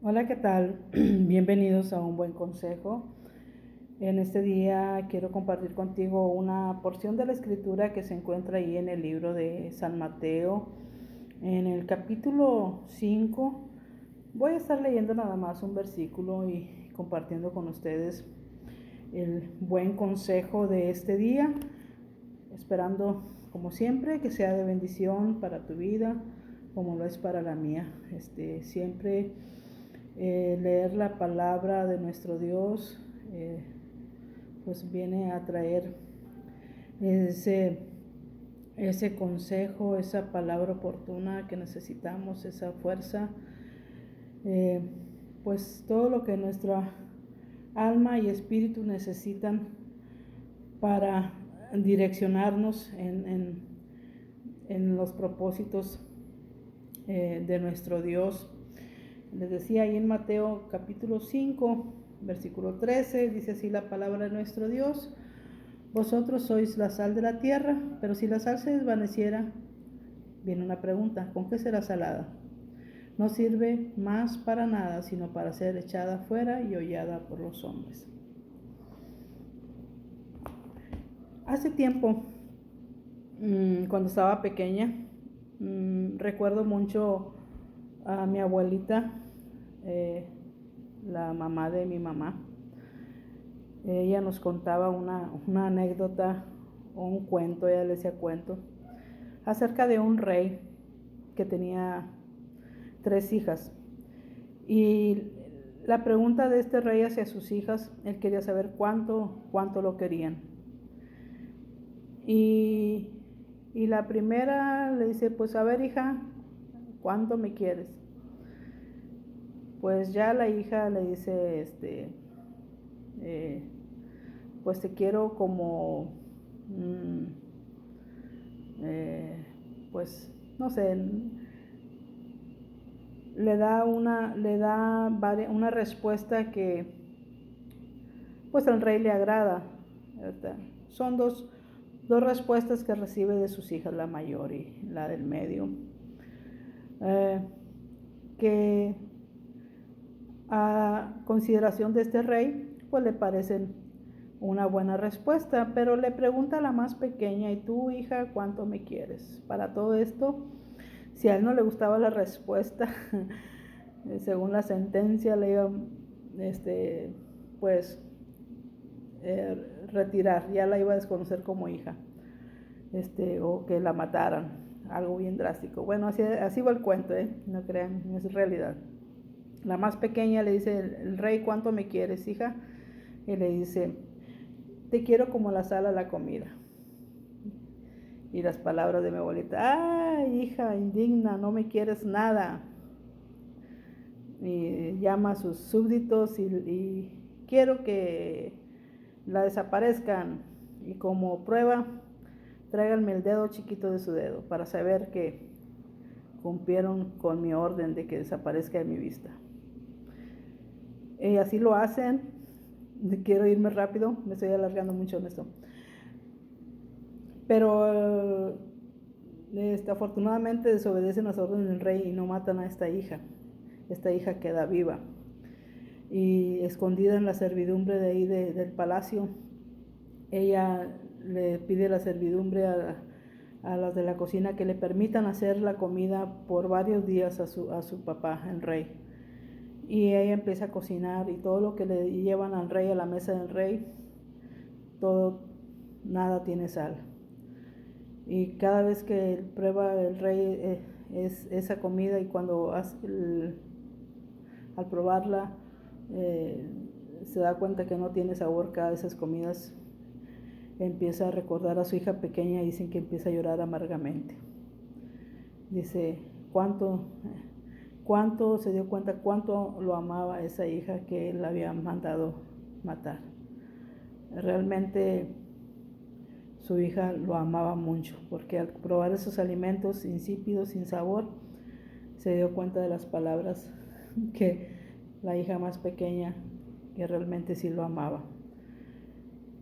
Hola, ¿qué tal? Bienvenidos a un buen consejo. En este día quiero compartir contigo una porción de la escritura que se encuentra ahí en el libro de San Mateo, en el capítulo 5. Voy a estar leyendo nada más un versículo y compartiendo con ustedes el buen consejo de este día, esperando, como siempre, que sea de bendición para tu vida, como lo es para la mía. Siempre leer la palabra de nuestro Dios, pues viene a traer ese, ese consejo, esa palabra oportuna que necesitamos, esa fuerza, eh, pues todo lo que nuestra alma y espíritu necesitan para direccionarnos en los propósitos de nuestro Dios. Les decía ahí en Mateo capítulo 5, versículo 13, dice así la palabra de nuestro Dios: vosotros sois la sal de la tierra, pero si la sal se desvaneciera, viene una pregunta: ¿con qué será salada? No sirve más para nada, sino para ser echada fuera y hollada por los hombres. Hace tiempo, cuando estaba pequeña, recuerdo mucho a mi abuelita, eh, la mamá de mi mamá. Ella nos contaba una anécdota o un cuento, ella le decía cuento, acerca de un rey que tenía 3 hijas. Y la pregunta de este rey hacia sus hijas, él quería saber cuánto lo querían. Y, y la primera le dice: pues a ver, hija, ¿cuánto me quieres? Pues ya la hija le dice, eh, pues te quiero como, eh, pues no sé, le da una respuesta que pues al rey le agrada, ¿verdad? Son dos respuestas que recibe de sus hijas, la mayor y la del medio, eh, que a consideración de este rey pues le parecen una buena respuesta, pero le pregunta a la más pequeña: ¿y tú, hija, cuánto me quieres? Para todo esto, si a él no le gustaba la respuesta, según la sentencia le iba, pues, retirar, ya la iba a desconocer como hija, o que la mataran, algo bien drástico. Bueno, así va el cuento, no crean, no es realidad. La más pequeña le dice: el rey, ¿cuánto me quieres, hija? Y le dice: te quiero como la sal a la comida. Y las palabras de mi abuelita: ay, hija indigna, no me quieres nada. Y llama a sus súbditos y quiero que la desaparezcan, y como prueba tráiganme el dedo chiquito de su dedo para saber que cumplieron con mi orden de que desaparezca de mi vista. Y así lo hacen. Quiero irme rápido, me estoy alargando mucho en esto, pero afortunadamente desobedecen las órdenes del rey y no matan a esta hija. Esta hija queda viva y escondida en la servidumbre de ahí del palacio. Ella le pide la servidumbre a las de la cocina que le permitan hacer la comida por varios días a su papá, el rey. Y ella empieza a cocinar, y todo lo que le llevan al rey a la mesa del rey, todo, nada tiene sal. Y cada vez que prueba el rey es esa comida, y cuando al probarla se da cuenta que no tiene sabor cada de esas comidas, empieza a recordar a su hija pequeña y dicen que empieza a llorar amargamente. Dice cuánto se dio cuenta, cuánto lo amaba esa hija que él había mandado matar. Realmente su hija lo amaba mucho, porque al probar esos alimentos insípidos, sin sabor, se dio cuenta de las palabras que la hija más pequeña, que realmente sí lo amaba.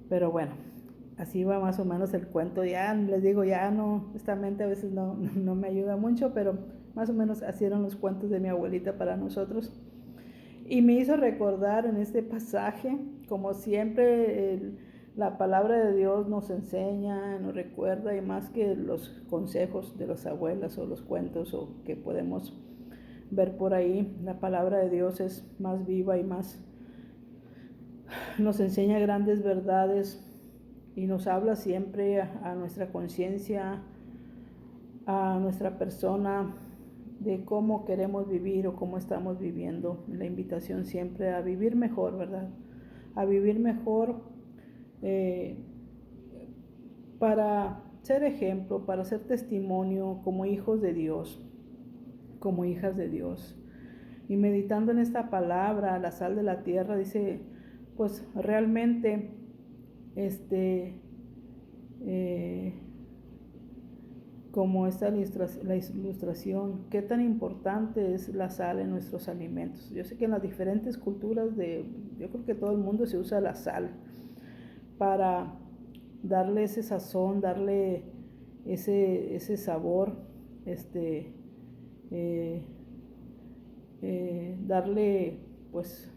Pero bueno, así va más o menos el cuento. Ya les digo, ya no, esta mente a veces no me ayuda mucho, pero más o menos así eran los cuentos de mi abuelita para nosotros. Y me hizo recordar en este pasaje, como siempre, la palabra de Dios nos enseña, nos recuerda, y más que los consejos de las abuelas o los cuentos o que podemos ver por ahí, la palabra de Dios es más viva y más nos enseña grandes verdades y nos habla siempre a nuestra conciencia, a nuestra persona, de cómo queremos vivir o cómo estamos viviendo. La invitación siempre a vivir mejor, ¿verdad? A vivir mejor para ser ejemplo, para ser testimonio como hijos de Dios, como hijas de Dios. Y meditando en esta palabra, la sal de la tierra, dice, pues realmente, como esta la ilustración, qué tan importante es la sal en nuestros alimentos. Yo sé que en las diferentes culturas yo creo que todo el mundo se usa la sal para darle ese sazón, darle ese sabor, darle, pues,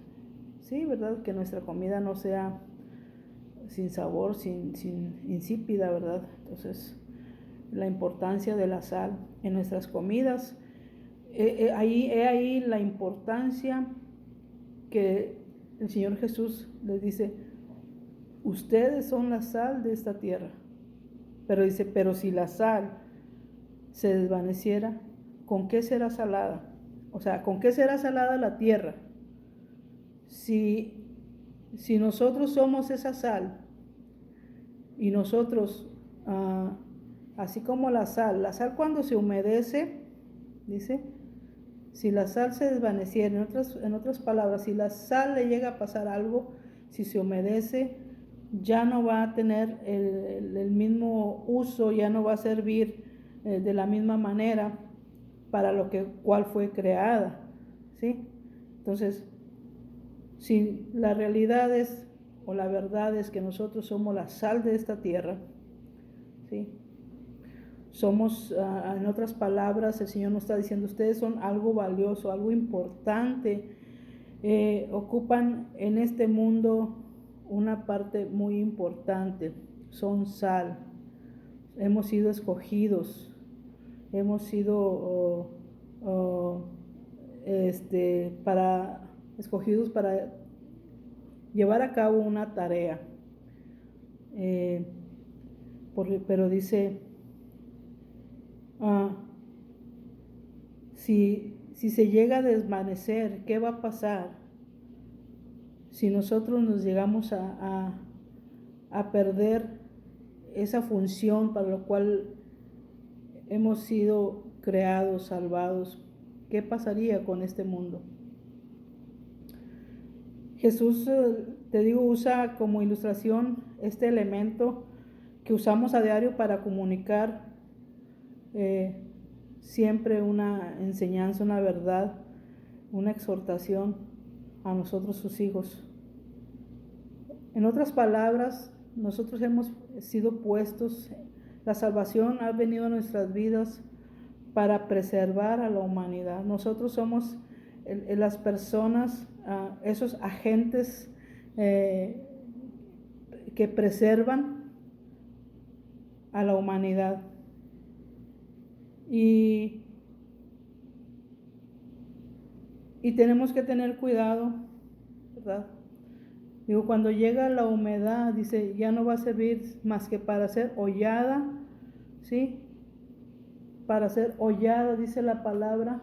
sí, ¿verdad? Que nuestra comida no sea sin sabor, sin insípida, ¿verdad? Entonces, la importancia de la sal en nuestras comidas. Ahí la importancia que el Señor Jesús les dice, ustedes son la sal de esta tierra. Pero dice, pero si la sal se desvaneciera, ¿con qué será salada? O sea, ¿con qué será salada la tierra? Si nosotros somos esa sal y nosotros, así como la sal cuando se humedece, dice, si la sal se desvaneciera, en otras palabras, si la sal le llega a pasar algo, si se humedece, ya no va a tener el mismo uso, ya no va a servir de la misma manera para lo cual fue creada, ¿sí? Entonces, si la realidad es, o la verdad es que nosotros somos la sal de esta tierra, ¿sí? Somos, en otras palabras, el Señor nos está diciendo, ustedes son algo valioso, algo importante, ocupan en este mundo una parte muy importante, son sal, hemos sido escogidos, hemos sido escogidos para llevar a cabo una tarea, pero dice, si se llega a desvanecer, ¿qué va a pasar? Si nosotros nos llegamos a perder esa función para lo cual hemos sido creados, salvados, ¿qué pasaría con este mundo? Jesús, te digo, usa como ilustración este elemento que usamos a diario para comunicar siempre una enseñanza, una verdad, una exhortación a nosotros sus hijos. En otras palabras, nosotros hemos sido puestos, la salvación ha venido a nuestras vidas para preservar a la humanidad. Nosotros somos las personas, esos agentes que preservan a la humanidad. Y tenemos que tener cuidado, ¿verdad? Digo, cuando llega la humedad, dice, ya no va a servir más que para ser hollada, ¿sí? Para ser hollada, dice la palabra,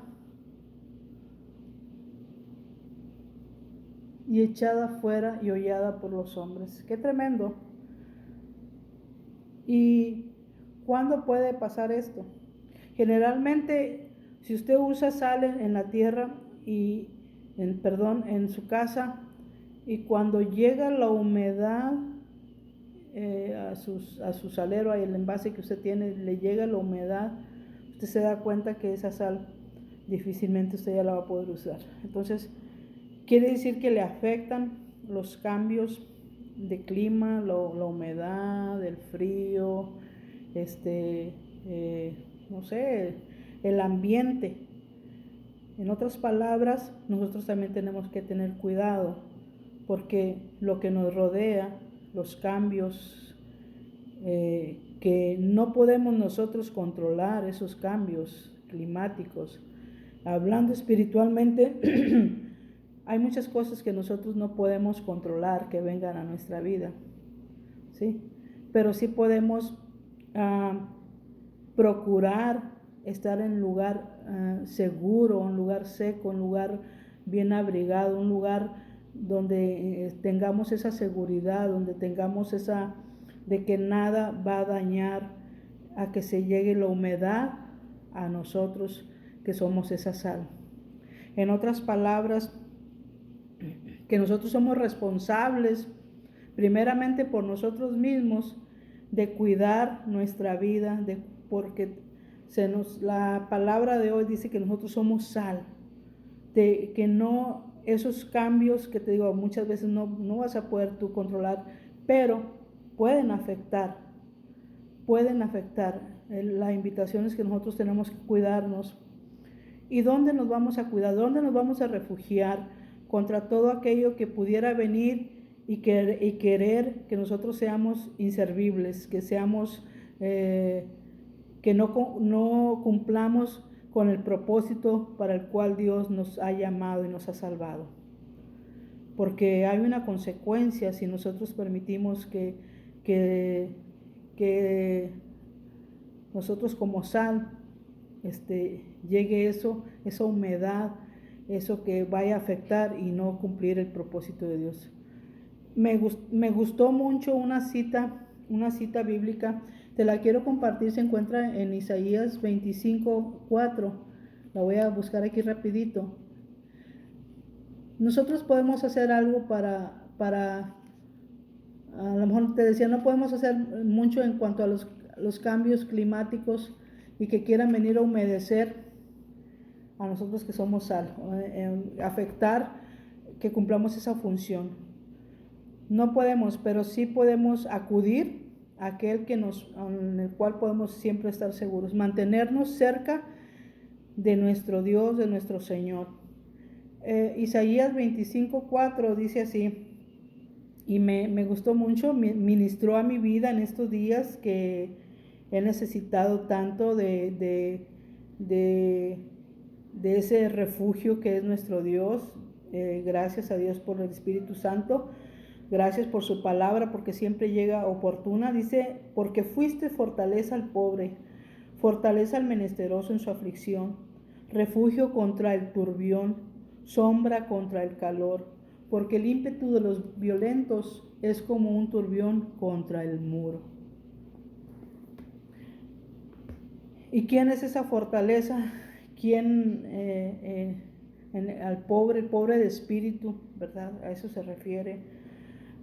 y echada fuera y hollada por los hombres. ¡Qué tremendo! ¿Y cuándo puede pasar esto? Generalmente, si usted usa sal en la tierra en su casa, y cuando llega la humedad a su salero, el envase que usted tiene, le llega la humedad, usted se da cuenta que esa sal difícilmente usted ya la va a poder usar. Entonces, quiere decir que le afectan los cambios de clima, la humedad, el frío, no sé, el ambiente. En otras palabras, nosotros también tenemos que tener cuidado, porque lo que nos rodea, los cambios, que no podemos nosotros controlar, esos cambios climáticos. Hablando espiritualmente, hay muchas cosas que nosotros no podemos controlar que vengan a nuestra vida, ¿sí? Pero sí podemos procurar estar en un lugar seguro, un lugar seco, un lugar bien abrigado, un lugar donde tengamos esa seguridad, donde tengamos esa de que nada va a dañar a que se llegue la humedad a nosotros que somos esa sal. En otras palabras, que nosotros somos responsables primeramente por nosotros mismos de cuidar nuestra vida, porque la palabra de hoy dice que nosotros somos sal, de que no esos cambios que te digo muchas veces no vas a poder tú controlar, pero pueden afectar. La invitación es que nosotros tenemos que cuidarnos. ¿Y dónde nos vamos a cuidar? ¿Dónde nos vamos a refugiar contra todo aquello que pudiera venir y querer que nosotros seamos inservibles, que seamos, que no cumplamos con el propósito para el cual Dios nos ha llamado y nos ha salvado? Porque hay una consecuencia si nosotros permitimos que nosotros como sal llegue esa humedad, eso que vaya a afectar y no cumplir el propósito de Dios. Me gustó mucho una cita bíblica, te la quiero compartir, se encuentra en Isaías 25:4, la voy a buscar aquí rapidito. Nosotros podemos hacer algo para a lo mejor te decía, no podemos hacer mucho en cuanto a los cambios climáticos y que quieran venir a humedecer a nosotros que somos sal, afectar que cumplamos esa función. No podemos, pero sí podemos acudir a aquel en el cual podemos siempre estar seguros, mantenernos cerca de nuestro Dios, de nuestro Señor. Isaías 25:4 dice así, y me gustó mucho, ministró a mi vida en estos días que he necesitado tanto de ese refugio que es nuestro Dios. Gracias a Dios por el Espíritu Santo, gracias por su palabra, porque siempre llega oportuna. Dice, porque fuiste fortaleza al pobre, fortaleza al menesteroso en su aflicción, refugio contra el turbión, sombra contra el calor, porque el ímpetu de los violentos es como un turbión contra el muro. ¿Y quién es esa fortaleza? ¿Quién al pobre, el pobre de espíritu, verdad? A eso se refiere.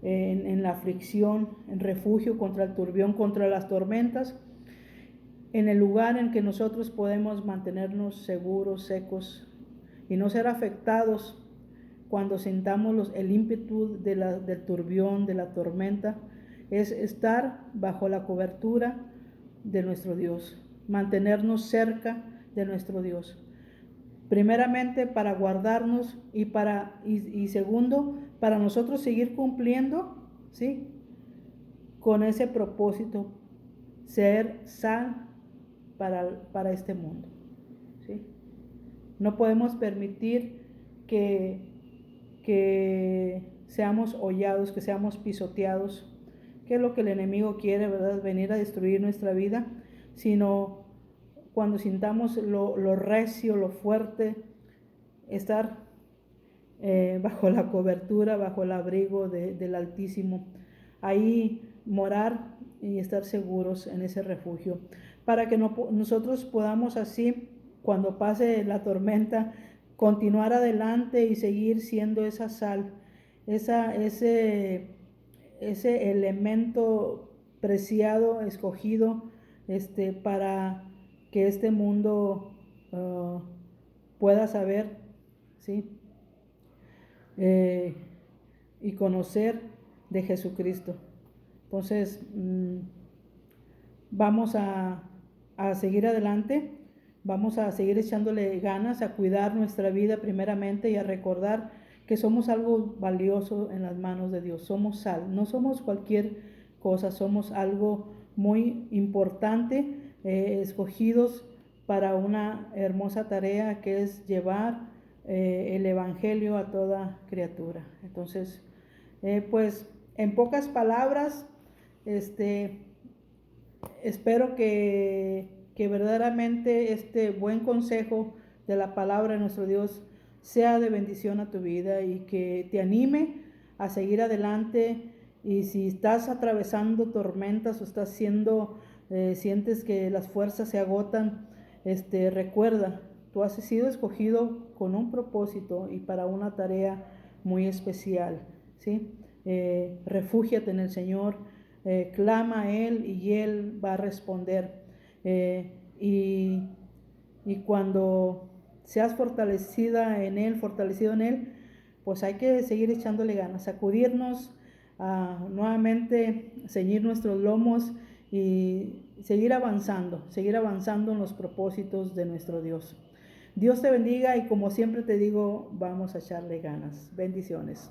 En la aflicción, en refugio contra el turbión, contra las tormentas, en el lugar en que nosotros podemos mantenernos seguros, secos y no ser afectados cuando sintamos el ímpetu del turbión, de la tormenta, es estar bajo la cobertura de nuestro Dios, mantenernos cerca de nuestro Dios. Primeramente para guardarnos y segundo, para nosotros seguir cumpliendo, ¿sí?, con ese propósito, ser sal para este mundo, ¿sí? No podemos permitir que seamos hollados, que seamos pisoteados, que es lo que el enemigo quiere, ¿verdad?, venir a destruir nuestra vida, sino cuando sintamos lo recio, lo fuerte, estar bajo la cobertura, bajo el abrigo del Altísimo, ahí morar y estar seguros en ese refugio, para que nosotros podamos así, cuando pase la tormenta, continuar adelante y seguir siendo esa sal, ese elemento preciado, escogido, para que este mundo pueda saber, ¿sí?, y conocer de Jesucristo. Entonces, vamos a seguir adelante. Vamos a seguir echándole ganas, a cuidar nuestra vida primeramente y a recordar que somos algo valioso en las manos de Dios. Somos sal, no somos cualquier cosa, somos algo muy importante, escogidos para una hermosa tarea que es llevar el Evangelio a toda criatura. Entonces, pues en pocas palabras, espero que verdaderamente este buen consejo de la palabra de nuestro Dios sea de bendición a tu vida y que te anime a seguir adelante. Y si estás atravesando tormentas o estás sientes que las fuerzas se agotan, recuerda, tú has sido escogido con un propósito y para una tarea muy especial, ¿sí? Refúgiate en el Señor, clama a Él y Él va a responder. Y cuando seas fortalecido en Él, pues hay que seguir echándole ganas, sacudirnos, nuevamente ceñir nuestros lomos y seguir avanzando en los propósitos de nuestro Dios. Dios te bendiga y como siempre te digo, vamos a echarle ganas. Bendiciones.